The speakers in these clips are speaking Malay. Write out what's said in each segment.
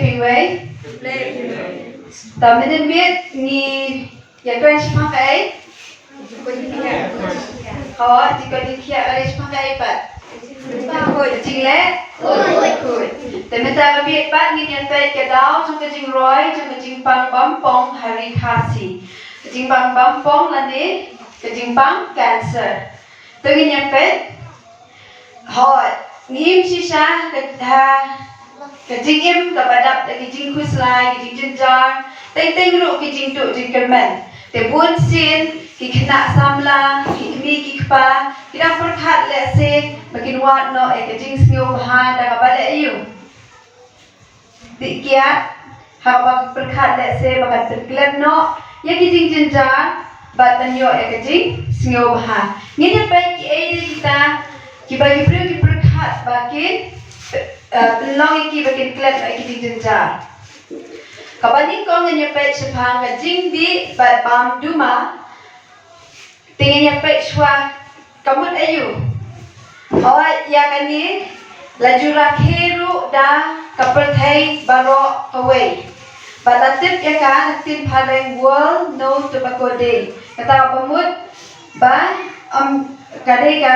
pingwei. Tamenin biết ni ya kau cuma kai. Họ chỉ có đi kia ở đây cuma kai pat. Koi chính lẽ. Koi.แต่ไม่ตาเบียดปัดนี่ยังไปกระดาวจงกระจิงร้อยจงกระจิงปังปั๊มปองฮาริคาซีกระจิงปังปั๊มปองนั่นนี่กระจิงปังแคนเซอร์ตัวนี้ยังเป็นหอดงิมชิชากระดากระจิงอิมกับประดับกระจิงคุสไลกระจิงจันจารเต็งรูกระจิงดุจิงกระแมนแต่บุญสินกิขณะสามลากิมีกิขปากิดับประคัดและเซบักินวัดเนาะกระจิงสงิวบานแต่กับอะไรอยู่dikiat haba berkat let's say bakat terkelep no ya kijing jenjar batan yo ya kijing singau baha ngene baik kita bagi beri ki berkat bakin pelong ki bakin kelep baik kijing jenjar kabani ko ngene baik sepang kijing di bat bam duma tingene baik shwa kamut ayu awak ya kani laju rakheru da kaperthai baro away balatip ya kan tin phaleng world no tobacco day kata pamut ba kadai ka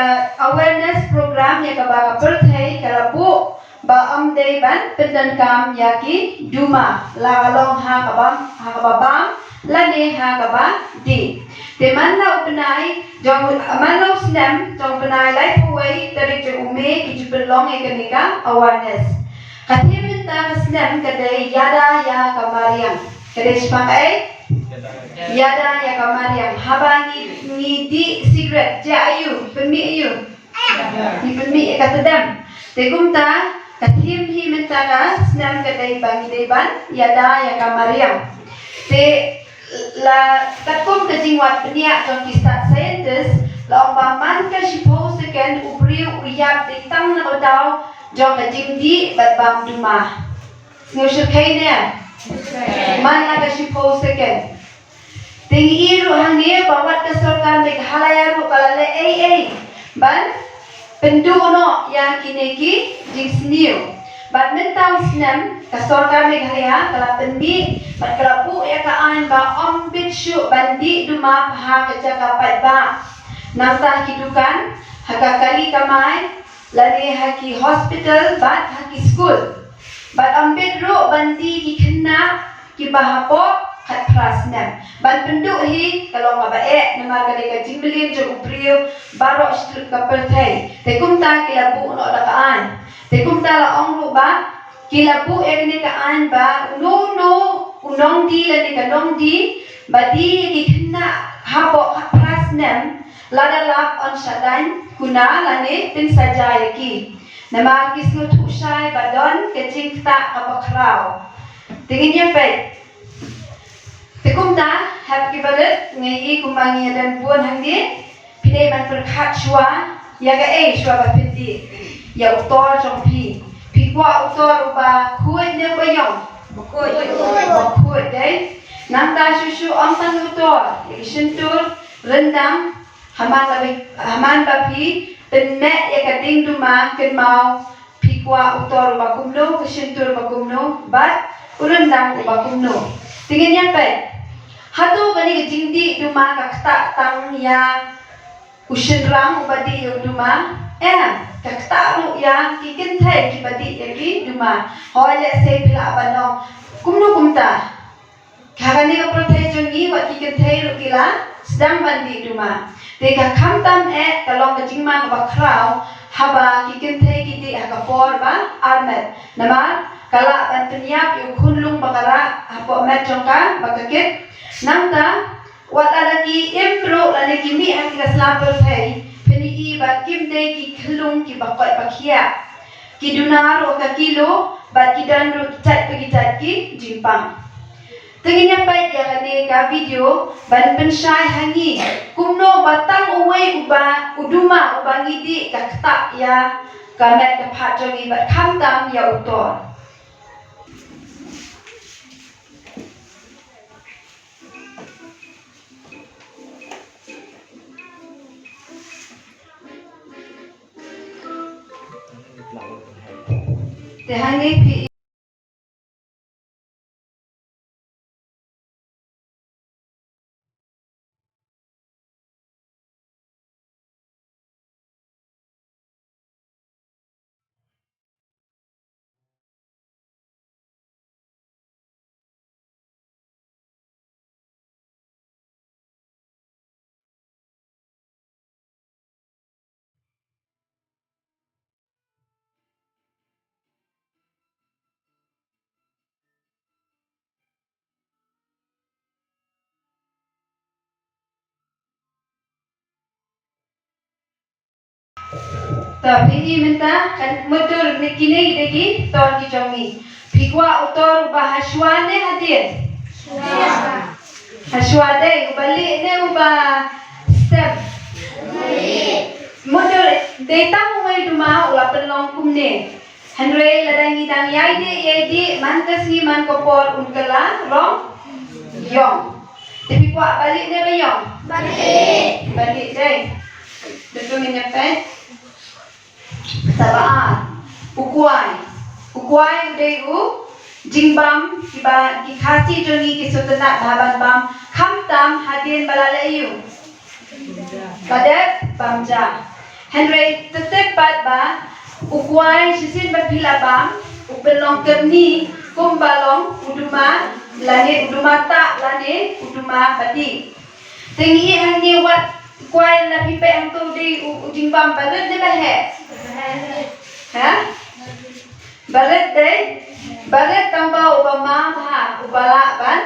awareness program ya ka ba kaperthai kalabu ba day ban pendan kam yaki duma la long ha ka babam la ne ha ka ba di te manlau penai jong manlau snam jong penai life away dari je ume ki belong ekanika awareness kathi minta snam kadai yada ya kamariam kadai sepakai yada ya kamariam habangi ni di cigarette ja ayu penmi ayu ni penmi katadam te gumta kathim hi minta ka snam kadai bangi deban yada ya kamariam te la takum ke jingwat penia trong kisah scientist la man ka shipo second ubriu uyap de tang na daw jong ka jingdi bat bam duma ngo shkai ne man la ka shipo second tingi iru hangne bawat ka sarkar de halaya ru kalale ai ban pendu no ya kineki jingsniu bat mentau snam ka sarkar meghalaya kala pendi bat kalapu ya ka an ba ambitshu bandi duma pha ka jaka pat ba nanta kidukan haka kali kamai lari haki hospital bat haki school bat ambit ro bandi ki khenna ki bahapo khat prasnam ban pendu hi kalau ngabae nama kali ka jingbilin jo upriu baro strip ka perthai te kumta kilapu no dakaan te kumta la ong ru ba kilapu ekne ka an ba no unong di la ka nong di badi ki khenna hapo khat prasnam lada lap on shadan kuna lane tin sajaya ki nama kisnu thusai badon kecing ta kapakrao tingin ya pe tikumta happy balet ngai kumangi dan buan hangdi pide man perkhat shwa ya ga shwa ba piti ya utor jong pi kwa utor ba khuai ne ba yong bakoi dai namta shushu amtan utor isintur rendang haman bapi penme ya kading duma kenmau pikwa utor bakumno kesentur bakumno bat urendang bakumno tingin yan pe hatu kani jingdi duma kakta tang ya usenrang ubadi duma kakta ru ya kikin thai ki badi ki duma hoile se pila bano kumno kumta kagani ka prothai jongi wat kikin thai ru kila sedang bandi duma teka kamtam kalong kajingma ka bakrao haba kikin thai kiti haka por ba armet nama kala ban penyap yu khunlung bakara hapo met jongka bakakit nangta wat alaki impro lani kimi hakika slaper thai peni i ba kim dei ki khulung ki bakoi bakhia ki dunaro ka kilo ba ki danru chat ki jimpang Tengahnya baik ya kani ka video ban pensyai hangi kumno batang uwe uba uduma ubangi di kakta ya kamet kepat jongi bat kamtam ya utor. Tehangi pi Tapi minta kan motor kini lagi tor ki jongi. Pikwa utor bahaswane hadir. Haswade balik ne ubah step. Motor data mulai duma ulah penlong kumne. Henry ladangi dang yai man kasi man kopor unkala rong yong. Tapi kuat balik ne bayong. Balik deh. Betul nyepet. Sabaan. Ukuai udah jingbam kiba kikasi joni kisutena bahan bam kamtam hadin balalayu. Badet bamja. Henry tetep ba ukuai sisin berpila bam ubelong kerni kumbalong uduma lane uduma tak lane uduma badi. Tinggi hanya wat kuai la pipe ang tu di jingbam badet de bahe. Ha? Badet de badet tambah ubama bah ubala ban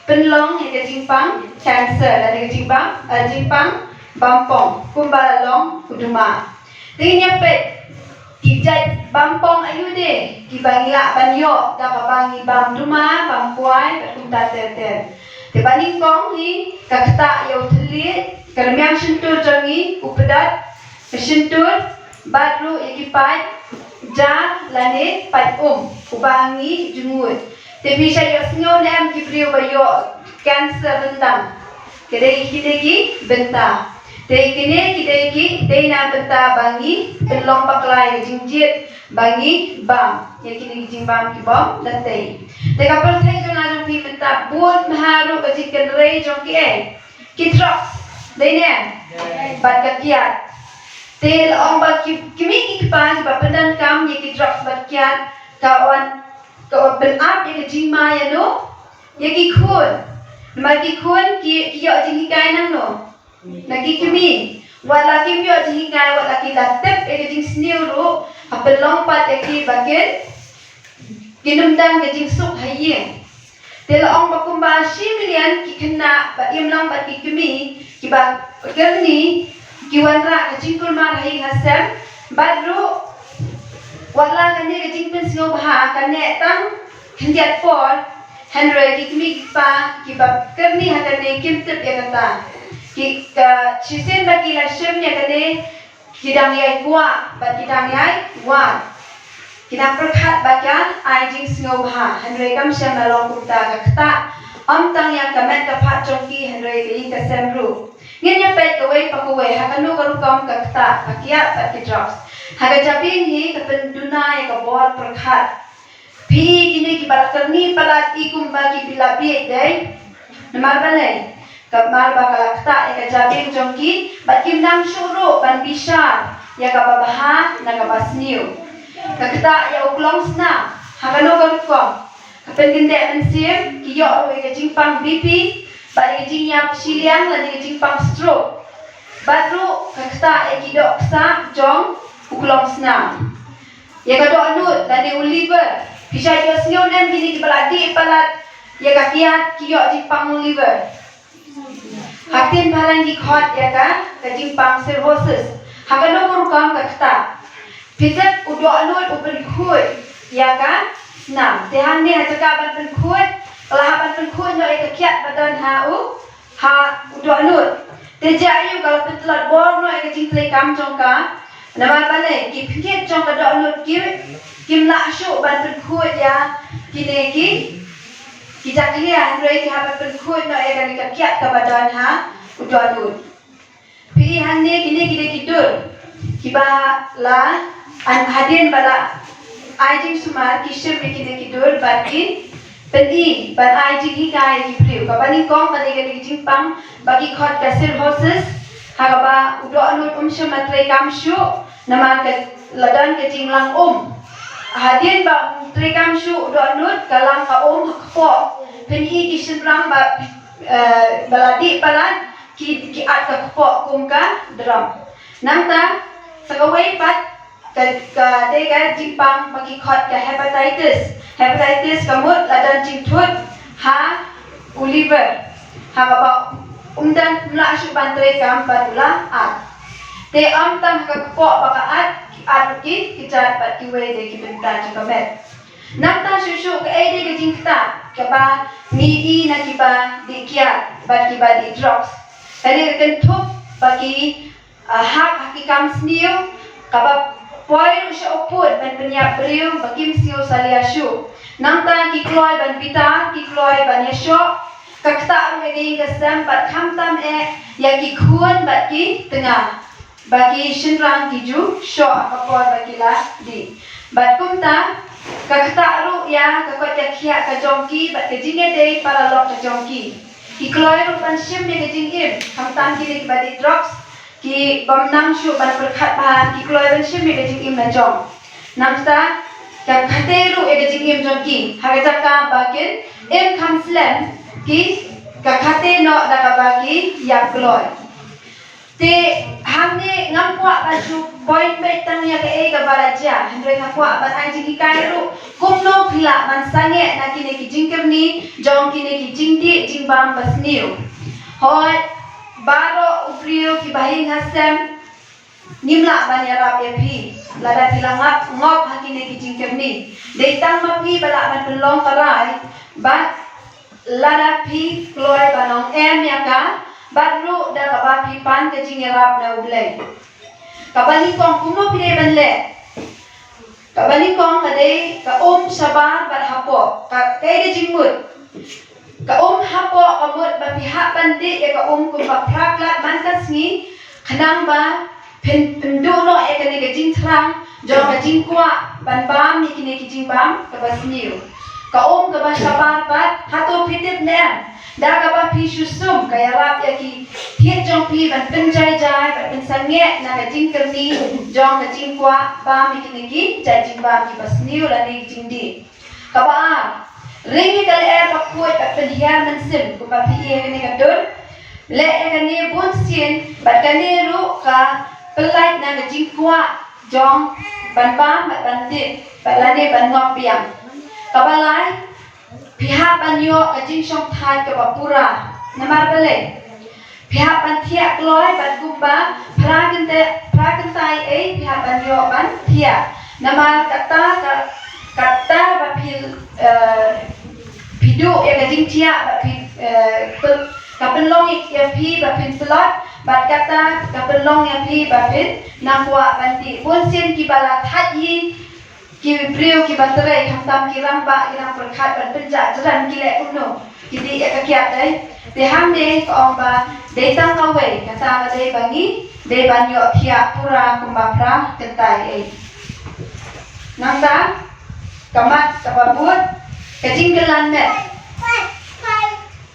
penlong yang jingbang cancer lane jingbang bampong kumbalong uduma. Tinggi pet kijat bampong ayu de kibangila banyo da kabangi bam duma bam kuai berkunta ter. Tebaning kong hi kakta yau thli kermiang sentur jangi upedat sentur batru ikipai ja lane pat ubangi jumut. Tapi saya snyo nem kipriu bayo cancer bentang. Kedai hidegi bentang. Dei kini kideki dei na benta bangi belong paklai jingjit bangi bam ya kini jingbam ki bom dan dei kapal thai jong ajong pi benta buat maharu bajikan rei jong ki drop dei ne bat kakiat tel ong ba kimi ki pas ba pendan kam ya ki drop bat kiat kawan ben up ya jingma ya no ya ki khun ma ki khun ki yo jingikai nang no lagi kimi, walaki pio jihingai walaki latep ekejing sniuru apelong pat eki bagen kinumdang kejing suk haye. Tela ong bakumba shimilian kikena ba imlang bat kimi kiba kerni kiwanra kejing kulmar hayi ngasem badru wala kane kejing pensio baha kane tang hendiat por Henry kikmi kiba kerni hakane kimtep ekata. Sisin bagi lasem ya kene kidang yai kuat, bagi kidang yai kuat. Kita perkat bagian ajing sengobha. Henry kam siam malong kumta kakta. Tang yang kamet kapat jongki Henry kini kasemru. Ngin yang pet kawai pakawai hakanu karukom kakta pakiat bagi drops. Haga jabing hi kapenduna ya kabor perkat. Pi kini kibat kerni palat ikum bagi bilabi day. Namar balai. Kamar bakal tak ya kajabing jongki bakim nang syuru ban bisar ya kababaha na kabasniu kakta ya uklong sna hakano karukom kapen gende mensir kiyo ro ya jingpang BP ba jing yap siliang lan ya jingpang stroke badru kakta ya kidok sa jong uklong sna ya kado anut dan ya liver bisa yo snio nem gini baladi palat ya kakiat kiyo jingpang liver Hatin barang di khot ya kan kajing pang cirrhosis hakano kurukam kakta pitet udo alut upen khut ya kan nah tehan ni hajaka ban pen khut lah ban pen khut no ekakiat badan ha udo alut teja ayu kalau petlat bor no kajing play kam jongka nama bale ki pikit jongka do alut kim la shu ban pen khut ya kineki kita lihat Henry kihabat berkhut no ekan kakiat kebadan ha udanut. Pilihan ni kini kita tidur. Kiba la an hadin bala ajing sumar kisir kita tidur batin pedi ban ajing hikai kipriu. Kabani kong kani kani jimpang bagi khot kasir horses hagaba udanut syamatre kamshu nama ke ladan ke jinglang Hadin ba trekam shu udanut kalang ka hakpo peni kisimrang ba baladi palan ki at ka kpo kumka drum nangta sakawai pat ka dega jipang bagi khot ka hepatitis kamut ladan jingtut ha uliver ha ba umdan mla shu ban trekam batula at Te am tam ka ko baka at ki kicat pat ki we de ki benta juga met. Nam ta shushu ke ai de ke jingta ke ba ni na ki ba di kia ba ki ba di drops. Tadi kan tup bagi hak hakikam sniu ka ba poin usha uput ban penyak beriu bagi msiu saliashu. Nam ta ki kloi ban pita ki kloi ban yesho kakta ru ke gasam bat kham tam ya ki khuan bat ki tengah. Bagi shinrang kiju sho apapor bagi la di bat kumta kakta ru ya kakot ya kia ka jongki bat ke jinge dei para lok ka jongki ki kloi ru ban shim ne ke jingim hamtan ki badi drops ki bamnam shu ban perkhat ba ki kloi ban shim ne ke jingim na jong namsta ka khate ru e ke jingim jongki hagaja ka bakin em kham slam ki ka khate no da ka bagi ya kloi te hamne ngamwa baju point bet tang ya ke ga baraja hendre ngakwa ban ai jingi kairu kumno phila ban sange na kine ki jingkerni jong kine ki jingdi jingbam basniu hoi baro uprio ki bahin hasem nimla ban ya rap ya phi lada tilangap ngop hakine ki jingkerni de tang ma phi bala ban pelong tarai ban lada phi kloi banong em ya ka Badru da kabat pipan ke jingerap na ublay. Kabali kong kuno pide banle. Kabali kong kade ka sabar hapo. Ka kay jingmut. Ka hapo kamut ba pihak bandi ya ka kumpa praklat man kasngi kanang ba penduno e kane ke jing trang jong ka jing kwa ban bam ni kine ki jing bam ka basniu. Ka ka ba sabar bat hato pitip nem. Da ka ba pi susum kaya rap ya ki thiet jong pi ban penjai jai ban pensange na ka jing kerni jong ka jing kwa ba mi kini ki jai jing ba ki basniu la ni jing di ka ba ringi kale e ba kuat ba penhiar man sim ku ba pi e ni ka dun le e ka ni bun sien ba ka ni ru ka pelait na ka jing kwa jong ban ba ban di ba la ni ban ngok piang ka ba lai pihak banyo kajing syong thai ke bapura namar bale pihak ban thia kloi ban gumba prakentai pihak banyo ban thia namar kata bapil pidu ya kajing thia bapil kapelong ya pi bapil pelot bat kata kapelong ya pi bapil nakwa banti pun sien kibala thai ki brio ki baterai hamtam ki ramba ki ram perkhat ban penja jalan ki le uno kidi ek kiat dai te hamne ko omba de tang kawe kata ba de bangi de banyo thia pura kumbapra kentai nangda kamat kababut kajing gelan net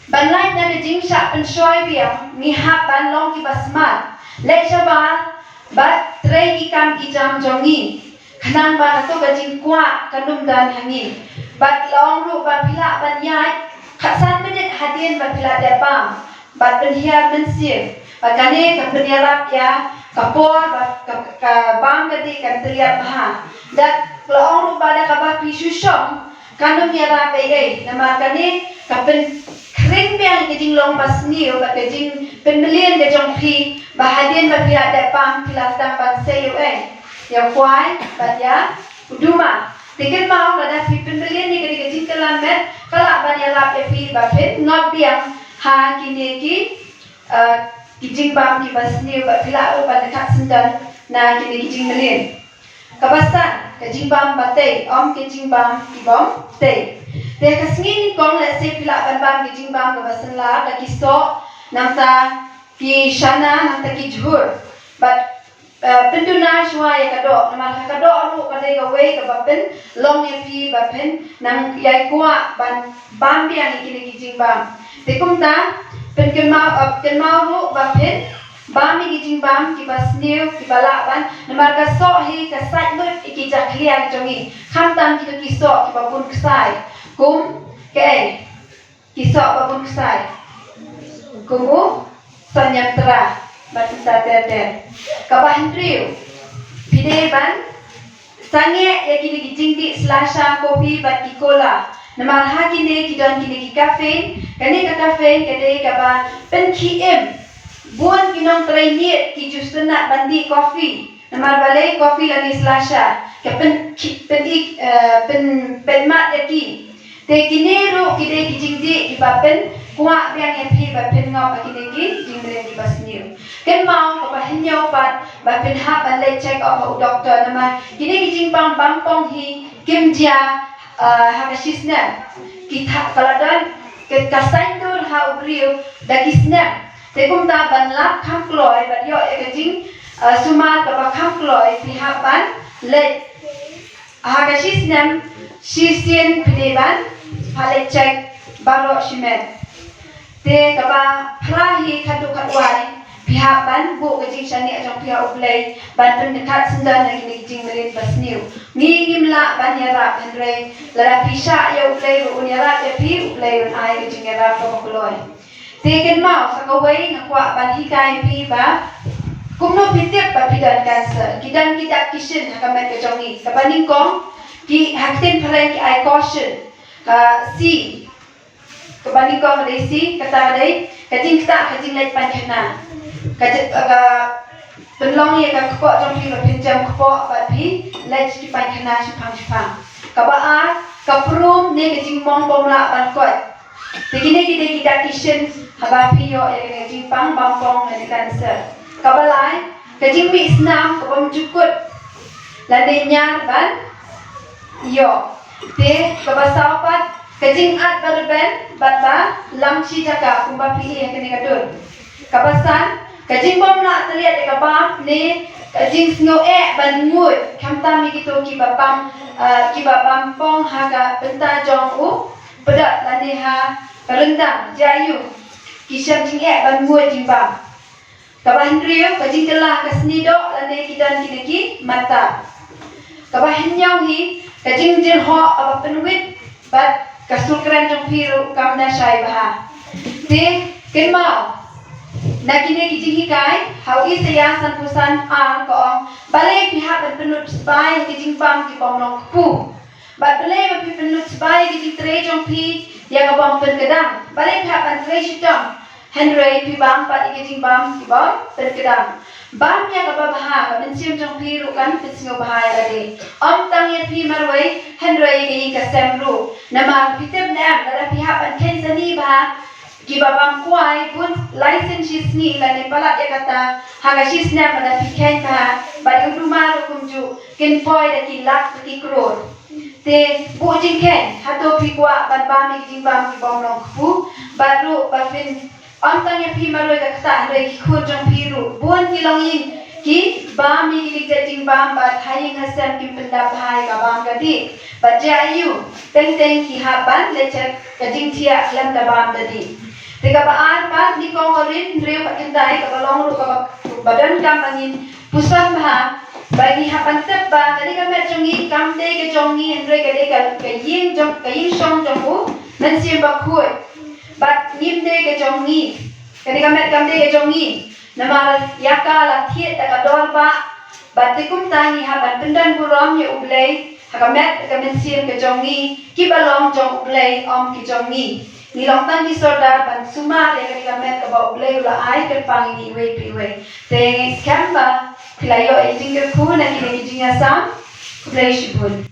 ban lai na kajing sha pen shoi biam ni hap ban long ki basmat le shabal bat trei ki kam ki jam jongi Kanang ba to kajing kwa kanum dan hangi bat long ru ba pila ban yai khasan menit hadien ba pila depam bat penhiar mensir ba kane ka penhiarap ya kapor ba ka bang kadi kan teriak bah dat long ru ba da ka ba pi shushom kanum ya ra pe nama kane ka pen kring biang kajing long basni ba kajing penbelian ke jong pi ba hadien ba pila depam pila stampan sayu ya kuai badia uduma tiket mau kada pipin belian ni kadi kajing kelamet kala ban ya lap epi bafet ngop biang ha kini ki kijing bam ki basni ba pila u ban dekat sendan na kini kijing belian kabasan kajing bam batei om kijing bam ki bom tei te kasngi ni kong le se pila ban bam kijing bam kabasan la da kiso namta ki shana namta ki jhur but penduna shwa ya kado nama kado ru kadai gawe ka bapen long ya pi bapen nang yai kwa ban bam biang ikini kijing bam tekum ta pen kenmau ru bapen bam kijing bam ki basniu ki bala ban nama ka so hi ka sai lut iki jaklia jongi kham tam ki ki so ki babun ksai kum ke ki so babun ksai kumu sanyatra Batista tete kabahan trio pide ban sange ya kini kijing di selasa kopi bat ki cola namal ha kini kidon kini ki cafe kani ka cafe kade ka ba pen ki em buan kinong try niat ki jus tenat bandi coffee namar balai coffee lani Selasa ke pen mat yaki te kinero kide ki jingdi ki bapen kuak biang yang pi bapen ngau pa kide ki jingre di basniu ken mau ko pa henyo pat bapen ha balai check up ho doktor namar kide ki jingpang bampong hi kimjia hakasisna kita kaladan ke kasaindur ha ubriu dagisna te kumta banlap kamkloi bat yo ekajing sumat pa kamkloi pihapan le hakasisnam sisien pideban hale cek baro shimet te kaba prahi kadu kadwai pihapan bu kajing shani ajong piha uplay ban pendekat sendan lagi ni kajing merin basniu ngingim la ban yara andre lara pisha ya uplay unyara ya pi uplay un ai kajing yara pakoloi te ken mau sakawai ngakwa ban hikai pi ba kumno pitip ba bidan cancer kidan kita kishin hakamet kajongi kabaning kong ki hakten phalai ki I caution si kebaning kong ada si kata ada kajing kita kajing lai pan khana kajing penlong ye ka kho jong pi lo pinjam kho ba pi lai ki pan khana chipang kaba a kaprum ne kajing mong pomla ban kot begini kita kishin haba pi yo ye kajing pang bampong ne cancer kabalai kajing mi snam kabam jukut ladenya ban yo te kabasapat kajing at balben bata lamchi jaka kumba pi yang kene kadul kabasan kajing bomla teliat de kabam ne kajing sngo ban ngui kamta mi gitu ki babam pong haga benta jong u pedak lani ha rendang jayu kisam jing ban ngui jimbam kabahan riu kajing telah kasnido lani kidan kineki mata kabahan nyau hi kajing jin ho apa penwit bat kasul keren jong piru kamna syai baha te ken mau nakine kijing hikai hau i saya san pusan an ko balai pihak ban penut spai kijing pam ki pomlong pu bat balai pi penut spai kijing tre jong pi ya kabam pen kedang balai pihak ban tre shitong Henry pi bam pat kijing bam ki bam pen kedang bam ya kaba baha kaben siam jong piru kan pitsingo bahaya ade tang ye pi marwai Henry ki ka semru nama pitep nam dara pihak ban ken sani ba ki babam kuai pun license ni la ne palat ya kata haga sisna pada piken ka ba uduma kumju ken poi da ki lak ki kror te bu jing ken hato pi kwa ban bam ki jing bam ki bom long pu baru ba fin tang ye pi maroi ka kata re ki khur jong piru bun ki long yin ki bam mi ki jing bam ba thaying hasam ki pendap hai ka bam ka di ba jayu teng ki haban le chak ka jing thia lam da bam da di Tiga baan pat ni kong orin reu kat kendai ka balong ru ka badan kam angin pusat bah bagi hapan tep ba tadi ka met jongi kam de ke jongi andre ka de ka yin song jong u men sim ba khoi bat nim de ke jongi tadi ka met kam de ke jongi namar yaka la thiet ta ka dor ba bat tikum tani hapan pendan burom ye ublei ka met ka men sim ke jongi ki balong jong ublei ki jongi Nilong tan di sordar ban sumar ya ketika met ke bau bleu la ai ke pangi we piwe te skamba pilayo e jinga ku na kini jinga sam play shibun